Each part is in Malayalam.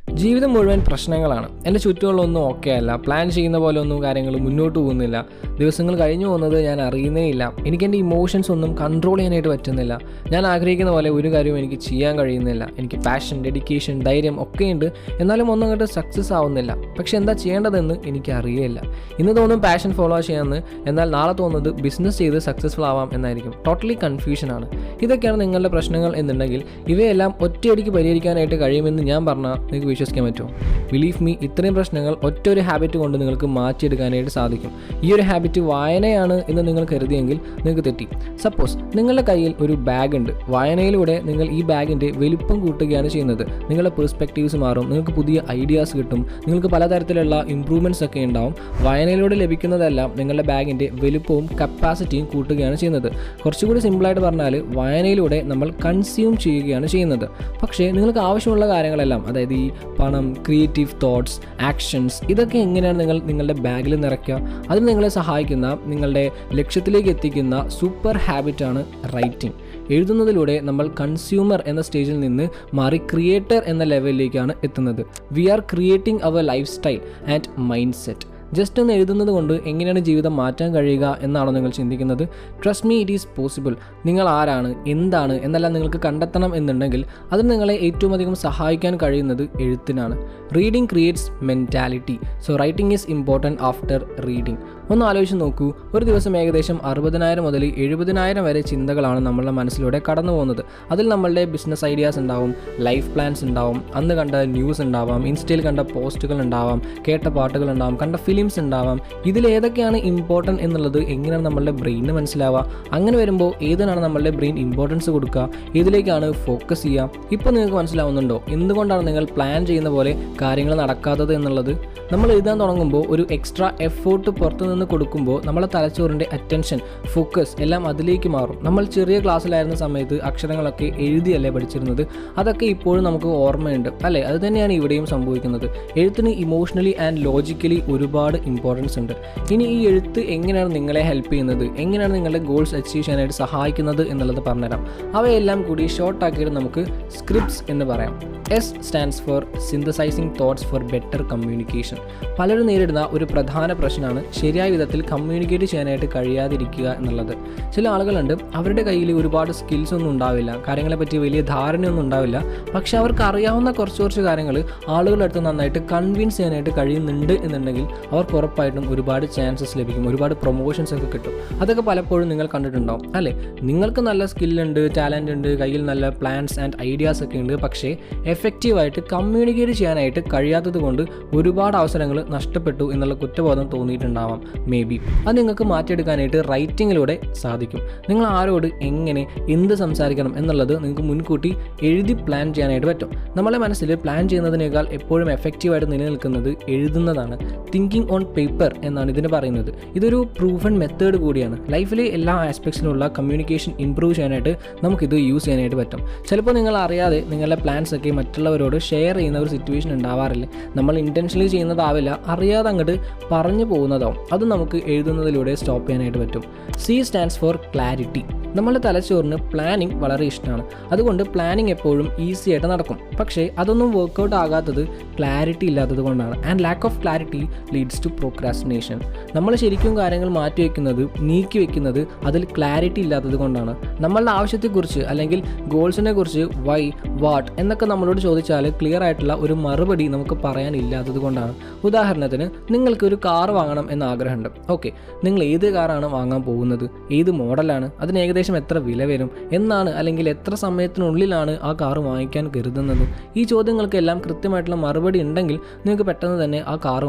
ജീവിതം മുഴുവൻ പ്രശ്നങ്ങളാണ്. എൻ്റെ ചുറ്റുമുള്ളൊന്നും ഓക്കെ അല്ല, പ്ലാൻ ചെയ്യുന്ന പോലെ ഒന്നും കാര്യങ്ങൾ മുന്നോട്ട് പോകുന്നില്ല, ദിവസങ്ങൾ കഴിഞ്ഞു പോകുന്നത് ഞാൻ അറിയുന്നേ ഇല്ല, എനിക്ക് എൻ്റെ ഇമോഷൻസ് ഒന്നും കൺട്രോൾ ചെയ്യാനായിട്ട് പറ്റുന്നില്ല, ഞാൻ ആഗ്രഹിക്കുന്ന പോലെ ഒരു കാര്യവും എനിക്ക് ചെയ്യാൻ കഴിയുന്നില്ല, എനിക്ക് പാഷൻ, ഡെഡിക്കേഷൻ, ധൈര്യം ഒക്കെ ഉണ്ട്, എന്നാലും ഒന്നും അങ്ങോട്ട് സക്സസ് ആവുന്നില്ല. പക്ഷെ എന്താ ചെയ്യേണ്ടതെന്ന് എനിക്ക് അറിയില്ല. ഇന്ന് തോന്നും പാഷൻ ഫോളോ ചെയ്യാമെന്ന്, എന്നാൽ നാളെ തോന്നുന്നത് ബിസിനസ് ചെയ്ത് സക്സസ്ഫുൾ ആവാം എന്നായിരിക്കും. ടോട്ടലി കൺഫ്യൂഷനാണ്. ഇതൊക്കെയാണ് നിങ്ങളുടെ പ്രശ്നങ്ങൾ എന്നുണ്ടെങ്കിൽ ഇവയെല്ലാം ഒറ്റയടിക്ക് പരിഹരിക്കാനായിട്ട് കഴിയുമെന്ന് ഞാൻ പറഞ്ഞാൽ നിങ്ങൾക്ക് വിശ്വസിക്കാൻ പറ്റുമോ? ബിലീവ് മീ, ഇത്രയും പ്രശ്നങ്ങൾ ഒറ്റൊരു ഹാബിറ്റ് കൊണ്ട് നിങ്ങൾക്ക് മാറ്റിയെടുക്കാനായിട്ട് സാധിക്കും. ഈ ഒരു ഹാബിറ്റ് വായനയാണ് എന്ന് നിങ്ങൾ കരുതിയെങ്കിൽ നിങ്ങൾക്ക് തെറ്റി. സപ്പോസ് നിങ്ങളുടെ കയ്യിൽ ഒരു ബാഗ് ഉണ്ട്. വായനയിലൂടെ നിങ്ങൾ ഈ ബാഗിൻ്റെ വലിപ്പം കൂട്ടുകയാണ് ചെയ്യുന്നത്. നിങ്ങളുടെ പെർസ്പെക്റ്റീവ്സ് മാറും, നിങ്ങൾക്ക് പുതിയ ഐഡിയാസ് കിട്ടും, നിങ്ങൾക്ക് പലതരത്തിലുള്ള ഇമ്പ്രൂവ്മെൻറ്റ്സ് ഒക്കെ ഉണ്ടാവും. വായനയിലൂടെ ലഭിക്കുന്നതെല്ലാം നിങ്ങളുടെ ബാഗിൻ്റെ വലുപ്പവും കപ്പാസിറ്റിയും കൂട്ടുകയാണ് ചെയ്യുന്നത്. കുറച്ചുകൂടി സിമ്പിളായിട്ട് പറഞ്ഞാൽ വായനയിലൂടെ നമ്മൾ കൺസ്യൂം ചെയ്യുകയാണ് ചെയ്യുന്നത്. പക്ഷേ നിങ്ങൾക്ക് ആവശ്യമുള്ള കാര്യങ്ങളെല്ലാം, അതായത് ഈ പണം, ക്രിയേറ്റീവ് തോട്ട്സ്, ആക്ഷൻസ്, ഇതൊക്കെ എങ്ങനെയാണ് നിങ്ങൾ നിങ്ങളുടെ ബാഗിൽ നിറയ്ക്കുക? അതിന് നിങ്ങളെ സഹായിക്കുന്ന, നിങ്ങളുടെ ലക്ഷ്യത്തിലേക്ക് എത്തിക്കുന്ന സൂപ്പർ ഹാബിറ്റാണ് റൈറ്റിംഗ്. എഴുതുന്നതിലൂടെ നമ്മൾ കൺസ്യൂമർ എന്ന സ്റ്റേജിൽ നിന്ന് മാറി ക്രിയേറ്റർ എന്ന ലെവലിലേക്കാണ് എത്തുന്നത്. We are creating our lifestyle and mindset. Just ഒന്ന് എഴുതുന്നത് കൊണ്ട് എങ്ങനെയാണ് ജീവിതം മാറ്റാൻ കഴിയുക എന്നാണോ നിങ്ങൾ ചിന്തിക്കുന്നത്? Trust me, it is possible. നിങ്ങൾ ആരാണ്, എന്താണ് എന്നെല്ലാം നിങ്ങൾക്ക് കണ്ടെത്തണം എന്നുണ്ടെങ്കിൽ അതിന് നിങ്ങളെ ഏറ്റവും അധികം സഹായിക്കാൻ കഴിയുന്നത് എഴുത്തിനാണ്. Reading creates mentality. So writing is important after reading. ഒന്ന് ആലോചിച്ച് നോക്കൂ, ഒരു ദിവസം ഏകദേശം 60,000 മുതൽ 70,000 വരെ ചിന്തകളാണ് നമ്മളുടെ മനസ്സിലൂടെ കടന്നു പോകുന്നത്. അതിൽ നമ്മളുടെ ബിസിനസ് ഐഡിയാസ് ഉണ്ടാവും, ലൈഫ് പ്ലാൻസ് ഉണ്ടാവും, അന്ന് കണ്ട ന്യൂസ് ഉണ്ടാവാം, ഇൻസ്റ്റയിൽ കണ്ട പോസ്റ്റുകൾ ഉണ്ടാവാം, കേട്ട പാട്ടുകൾ ഉണ്ടാവാം, കണ്ട ഫിലിംസ് ഉണ്ടാവാം. ഇതിലേതൊക്കെയാണ് ഇമ്പോർട്ടൻറ്റ് എന്നുള്ളത് എങ്ങനെയാണ് നമ്മളുടെ ബ്രെയിനിന് മനസ്സിലാവുക? അങ്ങനെ വരുമ്പോൾ ഏതിനാണ് നമ്മളുടെ ബ്രെയിൻ ഇമ്പോർട്ടൻസ് കൊടുക്കുക, ഏതിലേക്കാണ് ഫോക്കസ് ചെയ്യുക? ഇപ്പോൾ നിങ്ങൾക്ക് മനസ്സിലാവുന്നുണ്ടോ എന്തുകൊണ്ടാണ് നിങ്ങൾ പ്ലാൻ ചെയ്യുന്ന പോലെ കാര്യങ്ങൾ നടക്കാത്തത് എന്നുള്ളത്? നമ്മൾ എഴുതാൻ തുടങ്ങുമ്പോൾ ഒരു എക്സ്ട്രാ എഫേർട്ട് പുറത്തുനിന്ന് കൊടുക്കുമ്പോൾ നമ്മളെ തലച്ചോറിൻ്റെ അറ്റൻഷൻ, ഫോക്കസ് എല്ലാം അതിലേക്ക് മാറും. നമ്മൾ ചെറിയ ക്ലാസ്സിലായിരുന്ന സമയത്ത് അക്ഷരങ്ങളൊക്കെ എഴുതിയല്ലേ പഠിച്ചിരുന്നത്, അതൊക്കെ ഇപ്പോഴും നമുക്ക് ഓർമ്മയുണ്ട് അല്ലേ? അത് തന്നെയാണ് ഇവിടെയും സംഭവിക്കുന്നത്. എഴുത്തിന് ഇമോഷണലി ആൻഡ് ലോജിക്കലി ഒരുപാട് ഇമ്പോർട്ടൻസ് ഉണ്ട്. ഇനി ഈ എഴുത്ത് എങ്ങനെയാണ് നിങ്ങളെ ഹെൽപ്പ് ചെയ്യുന്നത്, എങ്ങനെയാണ് നിങ്ങളുടെ ഗോൾസ് അച്ചീവ് ചെയ്യാനായിട്ട് സഹായിക്കുന്നത് എന്നുള്ളത് പറഞ്ഞുതരാം. അവയെല്ലാം കൂടി ഷോർട്ടാക്കിയിട്ട് നമുക്ക് സ്ക്രിപ്റ്റ്സ് എന്ന് പറയാം. S stands for synthesising thoughts four better communication. പലരും നേരിടുന്ന ഒരു പ്രധാന പ്രശ്നമാണ് ശരിയായ വിധത്തിൽ കമ്മ്യൂണിക്കേറ്റ് ചെയ്യാനായിട്ട് കഴിയാതിരിക്കുക എന്നുള്ളത്. ചില ആളുകളുണ്ട്, അവരുടെ കയ്യിൽ ഒരുപാട് സ്കിൽസ് ഒന്നും ഉണ്ടാവില്ല, കാര്യങ്ങളെപ്പറ്റി വലിയ ധാരണയൊന്നും ഉണ്ടാവില്ല, പക്ഷെ അവർക്ക് അറിയാവുന്ന കുറച്ച് കാര്യങ്ങൾ ആളുകളുടെ അടുത്ത് നന്നായിട്ട് കൺവിൻസ് ചെയ്യാനായിട്ട് കഴിയുന്നുണ്ട് എന്നുണ്ടെങ്കിൽ അവർക്ക് ഉറപ്പായിട്ടും ഒരുപാട് ചാൻസസ് ലഭിക്കും, ഒരുപാട് പ്രൊമോഷൻസ് ഒക്കെ കിട്ടും. അതൊക്കെ പലപ്പോഴും നിങ്ങൾ കണ്ടിട്ടുണ്ടാവും അല്ലേ? നിങ്ങൾക്ക് നല്ല സ്കില്ലുണ്ട്, ടാലൻ്റ് ഉണ്ട്, കയ്യിൽ നല്ല പ്ലാൻസ് ആൻഡ് ഐഡിയാസ് ഒക്കെ ഉണ്ട്, പക്ഷേ എഫക്റ്റീവായിട്ട് കമ്മ്യൂണിക്കേറ്റ് ചെയ്യാനായിട്ട് കഴിയാത്തത് കൊണ്ട് ഒരുപാട് അവസരങ്ങൾ നഷ്ടപ്പെട്ടു എന്നുള്ള കുറ്റബോധം തോന്നിയിട്ടുണ്ടാവാം മേ ബി. അത് നിങ്ങൾക്ക് മാറ്റിയെടുക്കാനായിട്ട് റൈറ്റിങ്ങിലൂടെ സാധിക്കും. നിങ്ങൾ ആരോട് എങ്ങനെ എന്ത് സംസാരിക്കണം എന്നുള്ളത് നിങ്ങൾക്ക് മുൻകൂട്ടി എഴുതി പ്ലാൻ ചെയ്യാനായിട്ട് പറ്റും. നമ്മളെ മനസ്സിൽ പ്ലാൻ ചെയ്യുന്നതിനേക്കാൾ എപ്പോഴും എഫക്റ്റീവായിട്ട് നിലനിൽക്കുന്നത് എഴുതുന്നതാണ്. തിങ്കിങ് ഓൺ പേപ്പർ എന്നാണ് ഇതിന് പറയുന്നത്. ഇതൊരു പ്രൂവൺ മെത്തേഡ് കൂടിയാണ്. ലൈഫിലെ എല്ലാ ആസ്പെക്ട്സിലുള്ള കമ്മ്യൂണിക്കേഷൻ ഇംപ്രൂവ് ചെയ്യാനായിട്ട് നമുക്കിത് യൂസ് ചെയ്യാനായിട്ട് പറ്റും. ചിലപ്പോൾ നിങ്ങൾ അറിയാതെ നിങ്ങളുടെ പ്ലാൻസ് ഒക്കെ മറ്റുള്ളവരോട് ഷെയർ ചെയ്യുന്ന ഒരു സിറ്റുവേഷൻ ഉണ്ടാവാറില്ല. നമ്മൾ ഇൻറ്റൻഷനലി ചെയ്യുന്നതാവില്ല, അറിയാതെ അങ്ങോട്ട് പറഞ്ഞു പോകുന്നതാവും. അത് നമുക്ക് എഴുതുന്നതിലൂടെ സ്റ്റോപ്പ് ചെയ്യാനായിട്ട് പറ്റും. C stands for clarity. നമ്മളുടെ തലച്ചോറിന് പ്ലാനിങ് വളരെ ഇഷ്ടമാണ്. അതുകൊണ്ട് പ്ലാനിങ് എപ്പോഴും ഈസി ആയിട്ട് നടക്കും. പക്ഷേ അതൊന്നും വർക്കൗട്ട് ആകാത്തത് ക്ലാരിറ്റി ഇല്ലാത്തത് കൊണ്ടാണ്. And lack of clarity leads to procrastination. നമ്മൾ ശരിക്കും കാര്യങ്ങൾ മാറ്റിവെക്കുന്നത്, നീക്കി വെക്കുന്നത് അതിൽ ക്ലാരിറ്റി ഇല്ലാത്തത് കൊണ്ടാണ്. നമ്മളുടെ ആവശ്യത്തെക്കുറിച്ച് അല്ലെങ്കിൽ ഗോൾസിനെ കുറിച്ച് വൈ, വാട്ട് എന്നൊക്കെ നമ്മളോട് ചോദിച്ചാൽ ക്ലിയർ ആയിട്ടുള്ള ഒരു മറുപടി നമുക്ക് പറയാനില്ലാത്തത് കൊണ്ടാണ്. ഉദാഹരണത്തിന്, നിങ്ങൾക്ക് ഒരു കാർ വാങ്ങണം എന്ന ആഗ്രഹമുണ്ട്. ഓക്കെ, നിങ്ങൾ ഏത് കാറാണ് വാങ്ങാൻ പോകുന്നത്, ഏത് മോഡലാണ്, അതിന് ഏകദേശം എത്ര വില വരും, എന്നാണ് അല്ലെങ്കിൽ എത്ര സമയത്തിനുള്ളിലാണ് ആ കാർ വാങ്ങിക്കാൻ കരുതുന്നത്? ഈ ചോദ്യങ്ങൾക്കെല്ലാം കൃത്യമായിട്ടുള്ള മറുപടി ഉണ്ടെങ്കിൽ നിങ്ങൾക്ക് പെട്ടെന്ന് തന്നെ ആ കാർ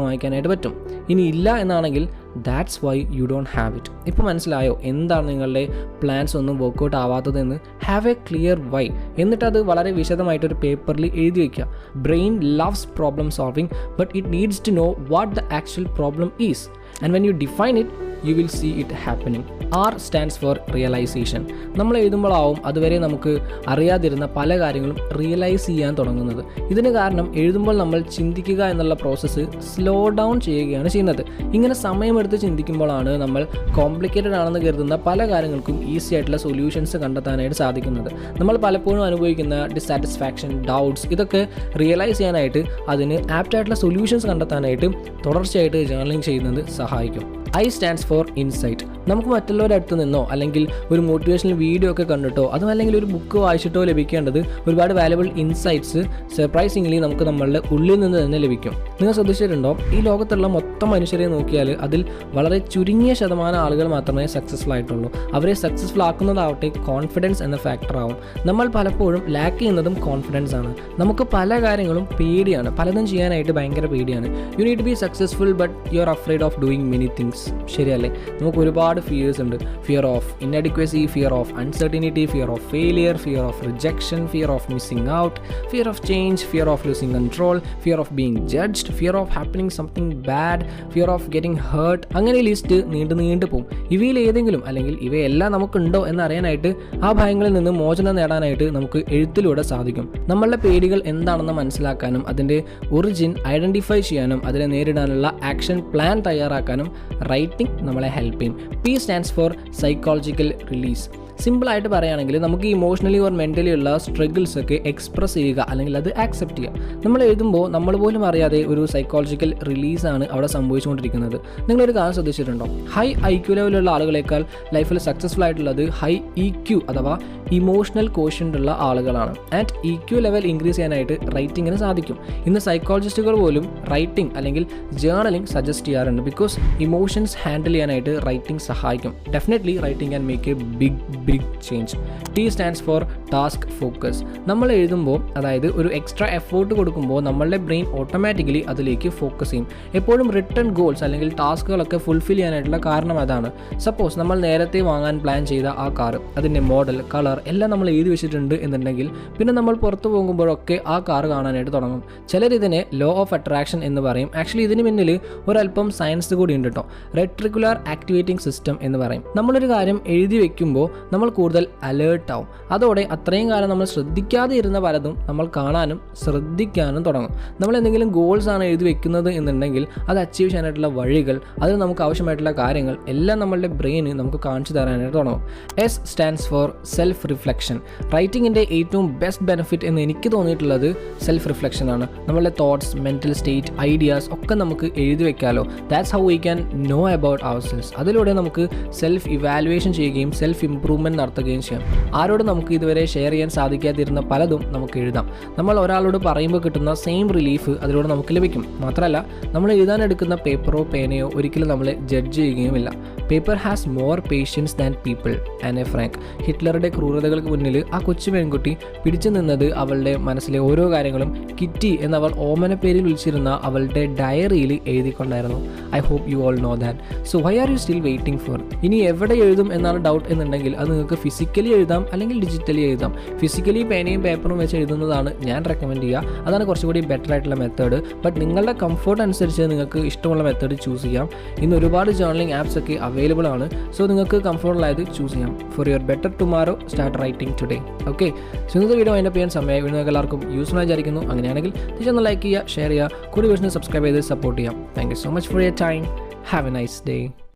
വാങ്ങിക്കാനായിട്ട് പറ്റും. ഇനി ഇല്ല എന്നാണെങ്കിൽ that's why you don't have it. ഇപ്പോൾ മനസ്സിലായോ എന്താണ് നിങ്ങളുടെ പ്ലാൻസ് ഒന്നും വർക്കൗട്ട് ആവാത്തതെന്ന്? Have a clear why. എന്നിട്ട് അത് വളരെ വിശദമായിട്ടൊരു പേപ്പറിൽ എഴുതി വയ്ക്കുക. Brain loves problem solving, but it needs to know what the actual problem is. And when you define it, you will see it happening. R stands for realization. നമ്മൾ എഴുതുമ്പോഴാവും അതുവരെ നമുക്ക് അറിയാതിരുന്ന പല കാര്യങ്ങളും റിയലൈസ് ചെയ്യാൻ തുടങ്ങുന്നത്. ഇതിന് കാരണം എഴുതുമ്പോൾ നമ്മൾ ചിന്തിക്കുക എന്നുള്ള പ്രോസസ്സ് സ്ലോ ഡൗൺ ചെയ്യുകയാണ് ചെയ്യുന്നത്. ഇങ്ങനെ സമയമെടുത്ത് ചിന്തിക്കുമ്പോഴാണ് നമ്മൾ കോംപ്ലിക്കേറ്റഡ് ആണെന്ന് കരുതുന്ന പല കാര്യങ്ങൾക്കും ഈസി ആയിട്ടുള്ള സൊല്യൂഷൻസ് കണ്ടെത്താനായിട്ട് സാധിക്കുന്നത്. നമ്മൾ പലപ്പോഴും അനുഭവിക്കുന്ന ഡിസാറ്റിസ്ഫാക്ഷൻ, ഡൗട്ട്സ്, ഇതൊക്കെ റിയലൈസ് ചെയ്യാനായിട്ട് അതിന് ആപ്റ്റായിട്ടുള്ള സൊല്യൂഷൻസ് കണ്ടെത്താനായിട്ട് തുടർച്ചയായിട്ട് ജേർണലിംഗ് ചെയ്യുന്നത് സഹായിക്കും. I stands for insight. നമുക്ക് മറ്റുള്ളവരുടെ അടുത്ത് നിന്നോ അല്ലെങ്കിൽ ഒരു മോട്ടിവേഷണൽ വീഡിയോ ഒക്കെ കണ്ടിട്ടോ അതും അല്ലെങ്കിൽ ഒരു ബുക്ക് വായിച്ചിട്ടോ ലഭിക്കേണ്ടത് ഒരുപാട് വാല്യുബിൾ ഇൻസൈറ്റ്സ് സർപ്രൈസിംഗ്ലി നമുക്ക് നമ്മളുടെ ഉള്ളിൽ നിന്ന് തന്നെ ലഭിക്കും. നിങ്ങൾ ശ്രദ്ധിച്ചിട്ടുണ്ടോ, ഈ ലോകത്തുള്ള മൊത്തം മനുഷ്യരെ നോക്കിയാൽ അതിൽ വളരെ ചുരുങ്ങിയ ശതമാനം ആളുകൾ മാത്രമേ സക്സസ്ഫുൾ ആയിട്ടുള്ളൂ. അവരെ സക്സസ്ഫുൾ ആക്കുന്നതാവട്ടെ കോൺഫിഡൻസ് എന്ന ഫാക്ടറാവും. നമ്മൾ പലപ്പോഴും ലാക്ക് ചെയ്യുന്നതും കോൺഫിഡൻസ് ആണ്. നമുക്ക് പല കാര്യങ്ങളും പേടിയാണ്, പലതും ചെയ്യാനായിട്ട് ഭയങ്കര പേടിയാണ്. You need to be successful but you are afraid of doing many things. ശരിയല്ലേ? നമുക്ക് ഒരുപാട് ഫിയേഴ്സ് ഉണ്ട്. Fear of inadequacy, fear of uncertainty, fear of failure, fear of rejection, fear of missing out, fear of change, fear of losing control, fear of being judged, fear of happening something bad, fear of getting hurt. അങ്ങനെ ലിസ്റ്റ് നീണ്ടു പോകും. ഇവയിൽ ഏതെങ്കിലും അല്ലെങ്കിൽ ഇവയെല്ലാം നമുക്കുണ്ടോ എന്നറിയാനായിട്ട്, ആ ഭയങ്ങളിൽ നിന്ന് മോചനം നേടാനായിട്ട് നമുക്ക് എഴുത്തിലൂടെ സാധിക്കും. നമ്മളുടെ പേടികൾ എന്താണെന്ന് മനസ്സിലാക്കാനും അതിൻ്റെ ഒറിജിൻ ഐഡൻറ്റിഫൈ ചെയ്യാനും അതിനെ നേരിടാനുള്ള ആക്ഷൻ പ്ലാൻ തയ്യാറാക്കാനും റൈറ്റിംഗ് നമ്മളെ ഹെൽപ്പ് ചെയ്യും. P stands for psychological release. സിമ്പിളായിട്ട് പറയുകയാണെങ്കിൽ നമുക്ക് ഇമോഷണലി ഓർ മെൻ്റലി ഉള്ള സ്ട്രഗിൾസ് ഒക്കെ എക്സ്പ്രസ് ചെയ്യുക അല്ലെങ്കിൽ അത് ആക്സെപ്റ്റ് ചെയ്യുക. നമ്മൾ എഴുതുമ്പോൾ നമ്മൾ പോലും അറിയാതെ ഒരു സൈക്കോളജിക്കൽ റിലീസാണ് അവിടെ സംഭവിച്ചുകൊണ്ടിരിക്കുന്നത്. നിങ്ങളൊരു കാര്യം ശ്രദ്ധിച്ചിട്ടുണ്ടോ? ഹൈ IQ ലെവലുള്ള ആളുകളേക്കാൾ ലൈഫിൽ സക്സസ്ഫുൾ ആയിട്ടുള്ളത് ഹൈ EQ അഥവാ ഇമോഷണൽ കോഷ്യൻ്റ് ഉള്ള ആളുകളാണ്. ആൻഡ് EQ ലെവൽ ഇൻക്രീസ് ചെയ്യാനായിട്ട് റൈറ്റിങ്ങിന് സാധിക്കും. ഇന്ന് സൈക്കോളജിസ്റ്റുകൾ പോലും റൈറ്റിംഗ് അല്ലെങ്കിൽ ജേർണലിംഗ് സജസ്റ്റ് ചെയ്യാറുണ്ട്. ബിക്കോസ് ഇമോഷൻസ് ഹാൻഡിൽ ചെയ്യാനായിട്ട് റൈറ്റിംഗ് സഹായിക്കും. Definitely writing can make a big change. T stands for task focus. നമ്മൾ എഴുതുമ്പോൾ, അതായത് ഒരു എക്സ്ട്രാ എഫേർട്ട് കൊടുക്കുമ്പോൾ നമ്മളുടെ ബ്രെയിൻ ഓട്ടോമാറ്റിക്കലി അതിലേക്ക് ഫോക്കസ് ചെയ്യും. എപ്പോഴും റിട്ടേൺ ഗോൾസ് അല്ലെങ്കിൽ ടാസ്കുകളൊക്കെ ഫുൾഫിൽ ചെയ്യാനായിട്ടുള്ള കാരണം അതാണ്. സപ്പോസ് നമ്മൾ നേരത്തെ വാങ്ങാൻ പ്ലാൻ ചെയ്ത ആ കാറ്, അതിൻ്റെ മോഡൽ, കളർ എല്ലാം നമ്മൾ എഴുതി വെച്ചിട്ടുണ്ട് എന്നുണ്ടെങ്കിൽ പിന്നെ നമ്മൾ പുറത്ത് പോകുമ്പോഴൊക്കെ ആ കാറ് കാണാനായിട്ട് തുടങ്ങും. ചിലരിതിനെ ലോ ഓഫ് അട്രാക്ഷൻ എന്ന് പറയും. ആക്ച്വലി ഇതിന് പിന്നിൽ ഒരല്പം സയൻസ് കൂടി ഉണ്ട് കേട്ടോ. റെട്രിക്കുലർ ആക്ടിവേറ്റിംഗ് സിസ്റ്റം എന്ന് പറയും. നമ്മളൊരു കാര്യം എഴുതി വെക്കുമ്പോൾ നമ്മൾ കൂടുതൽ അലേർട്ട് ആവും. അതോടെ അത്രയും കാലം നമ്മൾ ശ്രദ്ധിക്കാതെ ഇരുന്ന പലതും നമ്മൾ കാണാനും ശ്രദ്ധിക്കാനും തുടങ്ങും. നമ്മൾ എന്തെങ്കിലും ഗോൾസ് ആണ് എഴുതി വെക്കുന്നത് എന്നുണ്ടെങ്കിൽ അത് അച്ചീവ് ചെയ്യാനായിട്ടുള്ള വഴികൾ, അതിന് നമുക്ക് ആവശ്യമായിട്ടുള്ള കാര്യങ്ങൾ എല്ലാം നമ്മളുടെ ബ്രെയിന് നമുക്ക് കാണിച്ചു തരാനായിട്ട് തുടങ്ങും. S stands for self reflection. റൈറ്റിങ്ങിൻ്റെ ഏറ്റവും ബെസ്റ്റ് ബെനിഫിറ്റ് എന്ന് എനിക്ക് തോന്നിയിട്ടുള്ളത് സെൽഫ് റിഫ്ലക്ഷൻ ആണ്. നമ്മളുടെ തോട്ട്സ്, മെൻ്റൽ സ്റ്റേറ്റ്, ഐഡിയാസ് ഒക്കെ നമുക്ക് എഴുതി വെക്കാമല്ലോ. That's how we can know about our selves. അതിലൂടെ നമുക്ക് സെൽഫ് ഇവാലുവേഷൻ ചെയ്യുകയും സെൽഫ് ഇംപ്രൂവ്മെൻറ്റ് നടത്തുകയും ചെയ്യാം. ആരോട് നമുക്ക് ഇതുവരെ ഷെയർ ചെയ്യാൻ സാധിക്കാതിരുന്ന പലതും നമുക്ക് എഴുതാം. നമ്മൾ ഒരാളോട് പറയുമ്പോൾ കിട്ടുന്ന സെയിം റിലീഫ് അതിലൂടെ നമുക്ക് ലഭിക്കും. മാത്രമല്ല, നമ്മൾ എഴുതാനെടുക്കുന്ന പേപ്പറോ പേനയോ ഒരിക്കലും നമ്മളെ ജഡ്ജ് ചെയ്യുകയുമില്ല. Paper has more patience than people. Anne a Frank. ഹിറ്റ്ലറുടെ ക്രൂരതകൾക്ക് മുന്നിൽ ആ കൊച്ചു പെൺകുട്ടി പിടിച്ചു നിന്നത് അവളുടെ മനസ്സിലെ ഓരോ കാര്യങ്ങളും കിറ്റി എന്നവൾ ഓമന പേരിൽ വിളിച്ചിരുന്ന അവളുടെ ഡയറിയിൽ എഴുതിക്കൊണ്ടായിരുന്നു. I hope you all know that. So why are you still waiting for? ഇനി എവിടെ എഴുതും എന്നാണ് ഡൗട്ട് എന്നുണ്ടെങ്കിൽ അത് നിങ്ങൾക്ക് ഫിസിക്കലി എഴുതാം അല്ലെങ്കിൽ ഡിജിറ്റലി എഴുതാം. ഫിസിക്കലി പേനയും പേപ്പറും വെച്ച് എഴുതുന്നതാണ് ഞാൻ റെക്കമെൻഡ് ചെയ്യുക. അതാണ് കുറച്ചുകൂടി ബെറ്റർ ആയിട്ടുള്ള മെത്തേഡ്. ബട്ട് നിങ്ങളുടെ കംഫർട്ട് അനുസരിച്ച് നിങ്ങൾക്ക് ഇഷ്ടമുള്ള മെത്തേഡ് ചൂസ് ചെയ്യാം. ഇന്ന് ഒരുപാട് ജേർണലിംഗ് ആപ്സ് ഒക്കെ അവൈലബിൾ ആണ്. സോ നിങ്ങൾക്ക് കംഫർട്ടബിൾ ആയത് ചൂസ് ചെയ്യാം. For your better tomorrow start writing today. Okay, so ഇന്നത്തെ വീഡിയോ അതിൻ്റെ ചെയ്യാൻ സമയം നിങ്ങൾക്ക് എല്ലാവർക്കും യൂസ്ഫുൾ ആയി വിചാരിക്കുന്നു. അങ്ങനെയാണെങ്കിൽ തീർച്ചയായും ലൈക്ക് ചെയ്യുക, ഷെയർ ചെയ്യുക, കൂടി വീഡിയോസിന് സബ്സ്ക്രൈബ് ചെയ്ത് സപ്പോർട്ട് ചെയ്യാം. Thank you so much for your time. Have A nice day.